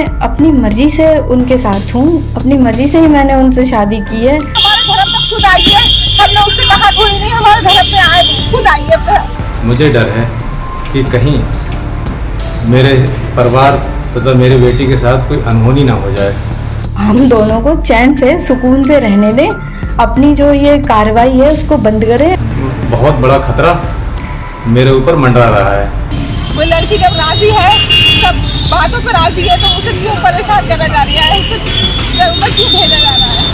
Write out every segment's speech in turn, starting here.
मैं अपनी मर्जी से उनके साथ हूँ, अपनी मर्जी से ही मैंने उनसे शादी की है। हमारे घर में खुद आई है, हमने उससे कहा कोई नहीं, हमारे घर में आए, खुद आई है। मुझे डर है कि कहीं मेरे परिवार तथा मेरी बेटी के साथ कोई अनहोनी ना हो जाए। हम दोनों को चैन से सुकून से रहने दें, अपनी जो ये कार्रवाई है उसको बंद करें। बहुत बड़ा खतरा मेरे ऊपर मंडरा रहा है। वो लड़की जब राजी है, सब बातों पर राजी है, तो उसे क्यों परेशान करा जा रहा है, उसे क्यों भेजा जा रहा है।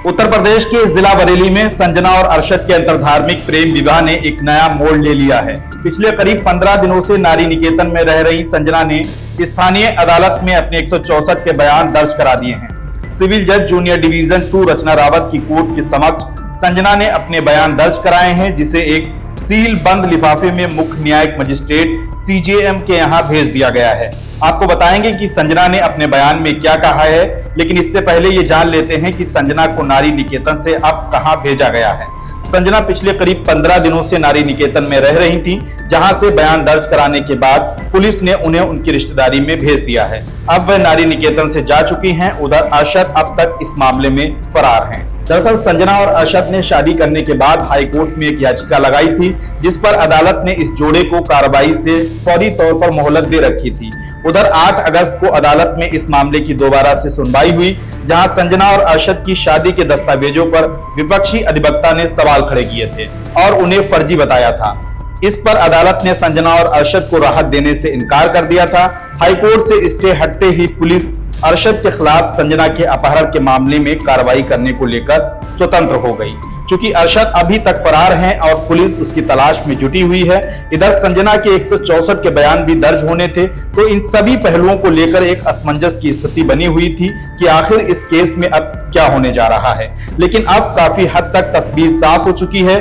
उत्तर प्रदेश के जिला बरेली में संजना और अरशद के अंतरधार्मिक प्रेम विवाह ने एक नया मोड़ ले लिया है। पिछले करीब 15 दिनों से नारी निकेतन में रह रही संजना ने स्थानीय अदालत में अपने 164 के बयान दर्ज करा दिए हैं। सिविल जज जूनियर डिवीजन 2 रचना रावत की कोर्ट के समक्ष संजना ने अपने बयान दर्ज कराए हैं, जिसे एक सील बंद लिफाफे में मुख्य न्यायिक मजिस्ट्रेट CJM के यहाँ भेज दिया गया है। आपको बताएंगे कि संजना ने अपने बयान में क्या कहा है, लेकिन इससे पहले ये जान लेते हैं कि संजना को नारी निकेतन से अब कहां भेजा गया है। संजना पिछले करीब 15 दिनों से नारी निकेतन में रह रही थी, जहां से बयान दर्ज कराने के बाद पुलिस ने उन्हें उनकी रिश्तेदारी में भेज दिया है। अब वह नारी निकेतन से जा चुकी हैं। उधर अरशद अब तक इस मामले में फरार हैं। दरअसल संजना और अरशद ने शादी करने के बाद हाईकोर्ट में एक याचिका लगाई थी, जिस पर अदालत ने इस जोड़े को कार्रवाई से फौरी तौर पर मोहलत दे रखी थी। उधर 8 अगस्त को अदालत में इस मामले की दोबारा से सुनवाई हुई, जहां संजना और अरशद की शादी के दस्तावेजों पर विपक्षी अधिवक्ता ने सवाल खड़े किए थे और उन्हें फर्जी बताया था। इस पर अदालत ने संजना और अरशद को राहत देने से इनकार कर दिया था। हाईकोर्ट से स्टे हटते ही पुलिस अरशद के खिलाफ संजना के अपहरण के मामले में कार्रवाई करने को लेकर स्वतंत्र हो गई। चूंकि अरशद अभी तक फरार हैं और पुलिस उसकी तलाश में जुटी हुई है। इधर संजना के 164 के बयान भी दर्ज होने थे, तो इन सभी पहलुओं को लेकर एक असमंजस की स्थिति बनी हुई थी कि आखिर इस केस में अब क्या होने जा रहा है। लेकिन अब काफी हद तक तस्वीर साफ हो चुकी है।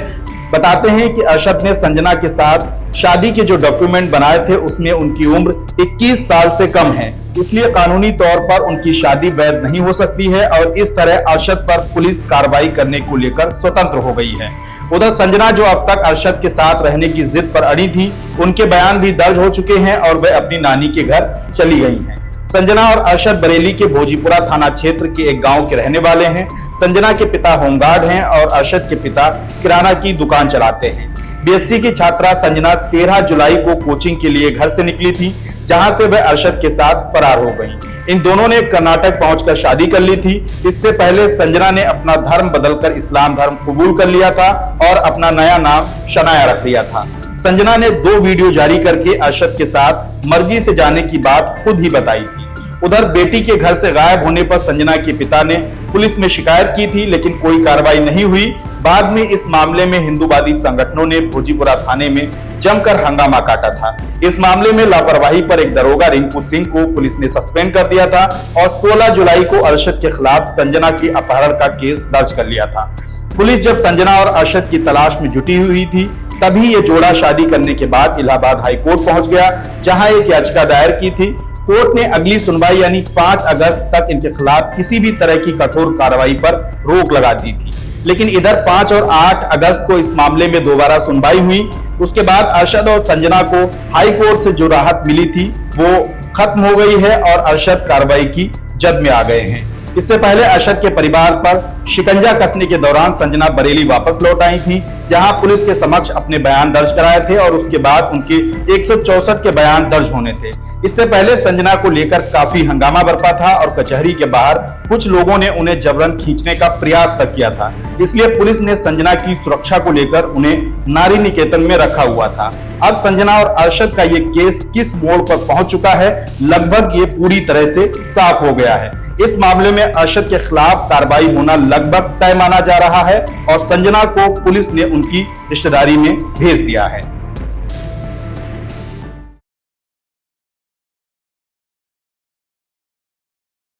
बताते हैं कि अरशद ने संजना के साथ शादी के जो डॉक्यूमेंट बनाए थे उसमें उनकी उम्र 21 साल से कम है, इसलिए कानूनी तौर पर उनकी शादी वैध नहीं हो सकती है और इस तरह अरशद पर पुलिस कार्रवाई करने को लेकर स्वतंत्र हो गई है। उधर संजना जो अब तक अरशद के साथ रहने की जिद पर अड़ी थी, उनके बयान भी दर्ज हो चुके हैं और वे अपनी नानी के घर चली गई हैं। संजना और अरशद बरेली के भोजीपुरा थाना क्षेत्र के एक गांव के रहने वाले हैं। संजना के पिता होमगार्ड हैं और अरशद के पिता किराना की दुकान चलाते हैं। BSc की छात्रा संजना 13 जुलाई को कोचिंग के लिए घर से निकली थी, जहां से वह अरशद के साथ फरार हो गई। इन दोनों ने कर्नाटक पहुंचकर शादी कर ली थी। इससे पहले संजना ने अपना धर्म बदलकर इस्लाम धर्म कबूल कर लिया था और अपना नया नाम शनाया रख लिया था। संजना ने 2 वीडियो जारी करके अरशद के साथ मर्जी से जाने की बात खुद ही बताई थी। उधर बेटी के घर से गायब होने पर संजना के पिता ने पुलिस में शिकायत की थी, लेकिन कोई कार्रवाई नहीं हुई। बाद में इस मामले में हिंदूवादी संगठनों ने भोजीपुरा थाने में जमकर हंगामा काटा था। इस मामले में लापरवाही पर एक दरोगा रिंकू सिंह को पुलिस ने सस्पेंड कर दिया था और 16 जुलाई को अरशद के खिलाफ संजना की अपहरण का केस दर्ज कर लिया था। पुलिस जब संजना और अरशद की तलाश में जुटी हुई थी, तभी ये जोड़ा शादी करने के बाद इलाहाबाद हाईकोर्ट पहुंच गया, जहां एक याचिका दायर की थी। कोर्ट ने अगली सुनवाई यानी 5 अगस्त तक इनके खिलाफ किसी भी तरह की कठोर कार्रवाई पर रोक लगा दी थी। लेकिन इधर 5 और 8 अगस्त को इस मामले में दोबारा सुनवाई हुई। उसके बाद अरशद और संजना को हाई कोर्ट से जो राहत मिली थी वो खत्म हो गई है और अरशद कार्रवाई की जद में आ गए हैं। इससे पहले अरशद के परिवार पर शिकंजा कसने के दौरान संजना बरेली वापस लौट आई थी, जहां पुलिस के समक्ष अपने बयान दर्ज कराए थे और उसके बाद उनके 164 के बयान दर्ज होने थे। इससे पहले संजना को लेकर काफी हंगामा बरपा था और कचहरी के बाहर कुछ लोगों ने उन्हें जबरन खींचने का प्रयास तक किया था। इसलिए पुलिस ने संजना की सुरक्षा को लेकर उन्हें नारी निकेतन में रखा हुआ था। अब संजना और अरशद का ये केस किस मोड़ पर पहुंच चुका है, लगभग ये पूरी तरह से साफ हो गया है। इस मामले में अरशद के खिलाफ कार्रवाई होना लगभग तय माना जा रहा है और संजना को पुलिस ने उनकी रिश्तेदारी में भेज दिया है।